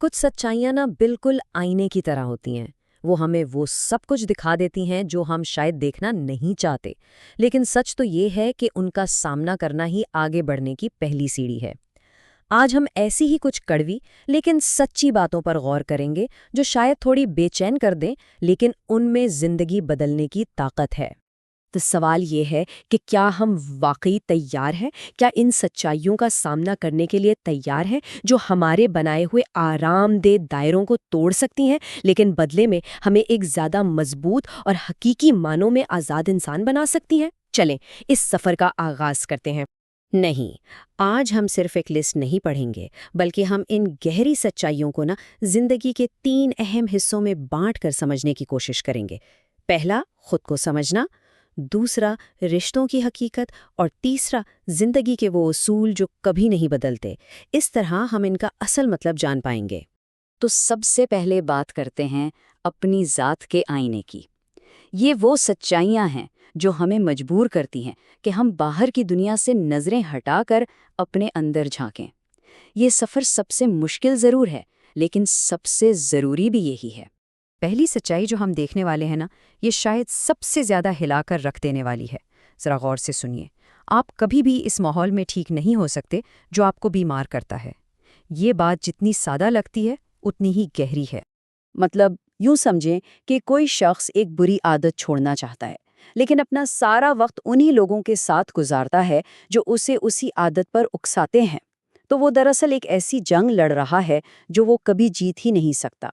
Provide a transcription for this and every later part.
کچھ سچائیاں نا بالکل آئینے کی طرح ہوتی ہیں۔ وہ ہمیں وہ سب کچھ دکھا دیتی ہیں جو ہم شاید دیکھنا نہیں چاہتے، لیکن سچ تو یہ ہے کہ ان کا سامنا کرنا ہی آگے بڑھنے کی پہلی سیڑھی ہے۔ آج ہم ایسی ہی کچھ کڑوی لیکن سچی باتوں پر غور کریں گے جو شاید تھوڑی بے چین کر دیں، لیکن ان میں زندگی بدلنے کی طاقت ہے۔ تو سوال یہ ہے کہ کیا ہم واقعی تیار ہیں؟ کیا ان سچائیوں کا سامنا کرنے کے لیے تیار ہیں جو ہمارے بنائے ہوئے آرام دہ دائروں کو توڑ سکتی ہیں، لیکن بدلے میں ہمیں ایک زیادہ مضبوط اور حقیقی معنوں میں آزاد انسان بنا سکتی ہیں؟ چلیں اس سفر کا آغاز کرتے ہیں۔ نہیں، آج ہم صرف ایک لسٹ نہیں پڑھیں گے، بلکہ ہم ان گہری سچائیوں کو زندگی کے 3 اہم حصوں میں بانٹ کر سمجھنے کی کوشش کریں گے۔ پہلا، خود کو سمجھنا، دوسرا، رشتوں کی حقیقت، اور تیسرا، زندگی کے وہ اصول جو کبھی نہیں بدلتے۔ اس طرح ہم ان کا اصل مطلب جان پائیں گے۔ تو سب سے پہلے بات کرتے ہیں اپنی ذات کے آئینے کی۔ یہ وہ سچائیاں ہیں جو ہمیں مجبور کرتی ہیں کہ ہم باہر کی دنیا سے نظریں ہٹا کر اپنے اندر جھانکیں۔ یہ سفر سب سے مشکل ضرور ہے، لیکن سب سے ضروری بھی یہی ہے۔ پہلی سچائی جو ہم دیکھنے والے ہیں یہ شاید سب سے زیادہ ہلا کر رکھ دینے والی ہے۔ ذرا غور سے سنیے۔ آپ کبھی بھی اس ماحول میں ٹھیک نہیں ہو سکتے جو آپ کو بیمار کرتا ہے۔ یہ بات جتنی سادہ لگتی ہے اتنی ہی گہری ہے۔ مطلب یوں سمجھیں کہ کوئی شخص ایک بری عادت چھوڑنا چاہتا ہے، لیکن اپنا سارا وقت انہی لوگوں کے ساتھ گزارتا ہے جو اسے اسی عادت پر اکساتے ہیں۔ تو وہ دراصل ایک ایسی جنگ لڑ رہا ہے جو وہ کبھی جیت ہی نہیں سکتا۔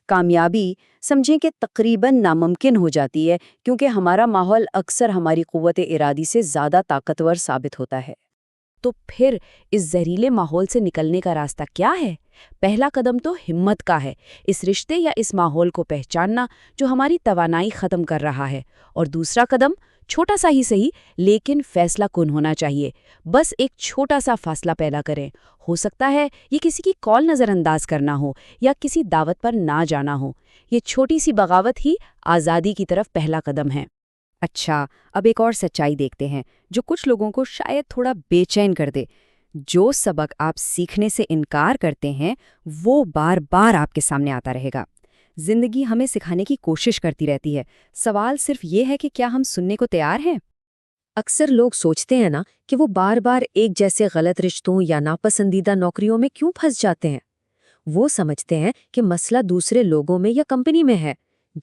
کامیابی سمجھیں کہ تقریباً ناممکن ہو جاتی ہے، کیونکہ ہمارا ماحول اکثر ہماری قوت ارادی سے زیادہ طاقتور ثابت ہوتا ہے۔ تو پھر اس زہریلے ماحول سے نکلنے کا راستہ کیا ہے؟ پہلا قدم تو ہمت کا ہے، اس رشتے یا اس ماحول کو پہچاننا جو ہماری توانائی ختم کر رہا ہے۔ اور دوسرا قدم، چھوٹا سا ہی صحیح لیکن فیصلہ کن ہونا چاہیے۔ بس ایک چھوٹا سا فاصلہ پیدا کریں۔ ہو سکتا ہے یہ کسی کی کال نظر انداز کرنا ہو یا کسی دعوت پر نہ جانا ہو۔ یہ چھوٹی سی بغاوت ہی آزادی کی طرف پہلا قدم ہے۔ اچھا، اب ایک اور سچائی دیکھتے ہیں جو کچھ لوگوں کو شاید تھوڑا بے چین کر دے۔ جو سبق آپ سیکھنے سے انکار کرتے ہیں وہ بار بار آپ کے سامنے آتا رہے گا۔ زندگی ہمیں سکھانے کی کوشش کرتی رہتی ہے، سوال صرف یہ ہے کہ کیا ہم سننے کو تیار ہیں؟ اکثر لوگ سوچتے ہیں کہ وہ بار بار ایک جیسے غلط رشتوں یا ناپسندیدہ نوکریوں میں کیوں پھنس جاتے ہیں۔ وہ سمجھتے ہیں کہ مسئلہ دوسرے لوگوں میں یا کمپنی میں ہے،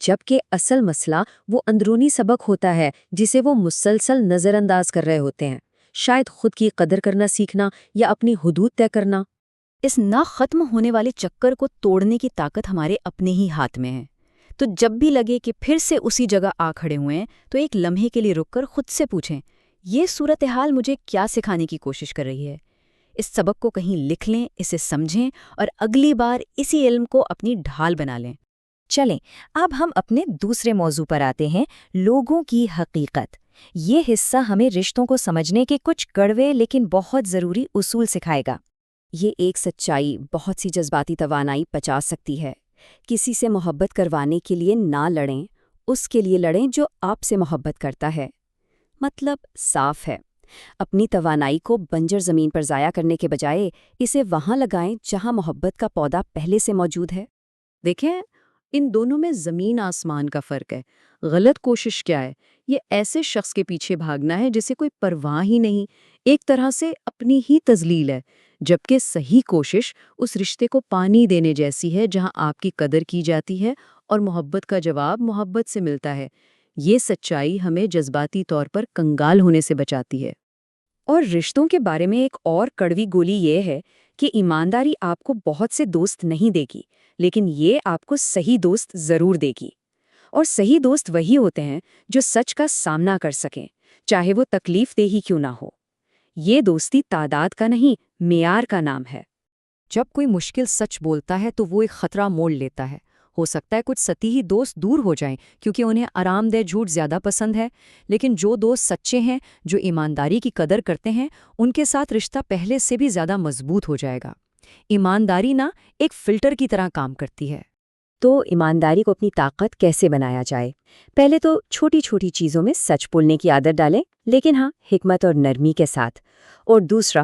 جبکہ اصل مسئلہ وہ اندرونی سبق ہوتا ہے جسے وہ مسلسل نظر انداز کر رہے ہوتے ہیں۔ شاید خود کی قدر کرنا سیکھنا یا اپنی حدود طے کرنا۔ اس نہ ختم ہونے والے چکر کو توڑنے کی طاقت ہمارے اپنے ہی ہاتھ میں ہے۔ تو جب بھی لگے کہ پھر سے اسی جگہ آ کھڑے ہوئے ہیں تو ایک لمحے کے لیے رک کر خود سے پوچھیں، یہ صورتحال مجھے کیا سکھانے کی کوشش کر رہی ہے؟ اس سبق کو کہیں لکھ لیں، اسے سمجھیں اور اگلی بار اسی علم کو اپنی ڈھال بنا لیں۔ چلیں اب ہم اپنے دوسرے موضوع پر آتے ہیں، لوگوں کی حقیقت۔ یہ حصہ ہمیں رشتوں کو سمجھنے کے کچھ کڑوے لیکن بہت ضروری اصول سکھائے گا۔ یہ ایک سچائی بہت سی جذباتی توانائی بچا سکتی ہے۔ کسی سے محبت کروانے کے لیے نہ لڑیں، اس کے لیے لڑیں جو آپ سے محبت کرتا ہے۔ مطلب صاف ہے، اپنی توانائی کو بنجر زمین پر ضائع کرنے کے بجائے اسے وہاں لگائیں جہاں محبت کا پودا پہلے سے موجود ہے۔ دیکھیں، ان دونوں میں زمین آسمان کا فرق ہے۔ غلط کوشش کیا ہے؟ یہ ایسے شخص کے پیچھے بھاگنا ہے جسے کوئی پرواہ ہی نہیں، ایک طرح سے اپنی ہی تذلیل ہے، جبکہ صحیح کوشش اس رشتے کو پانی دینے جیسی ہے جہاں آپ کی قدر کی جاتی ہے اور محبت کا جواب محبت سے ملتا ہے۔ یہ سچائی ہمیں جذباتی طور پر کنگال ہونے سے بچاتی ہے۔ اور رشتوں کے بارے میں ایک اور کڑوی گولی یہ ہے کہ ایمانداری آپ کو بہت سے دوست نہیں دے گی، لیکن یہ آپ کو صحیح دوست ضرور دے گی۔ اور صحیح دوست وہی ہوتے ہیں جو سچ کا سامنا کر سکیں، چاہے وہ تکلیف دہ ہی کیوں نہ ہو۔ یہ دوستی تعداد کا نہیں، معیار کا نام ہے۔ جب کوئی مشکل سچ بولتا ہے تو وہ ایک خطرہ موڑ لیتا ہے۔ ہو سکتا ہے کچھ سطحی دوست دور ہو جائیں کیونکہ انہیں آرام دہ جھوٹ زیادہ پسند ہے، لیکن جو دوست سچے ہیں، جو ایمانداری کی قدر کرتے ہیں، ان کے ساتھ رشتہ پہلے سے بھی زیادہ مضبوط ہو جائے گا۔ ایمانداری ایک فلٹر کی طرح کام کرتی ہے۔ تو ایمانداری کو اپنی طاقت کیسے بنایا جائے؟ پہلے تو چھوٹی چھوٹی چیزوں میں سچ بولنے کی عادت ڈالیں، لیکن ہاں، حکمت اور نرمی کے ساتھ۔ اور دوسرا،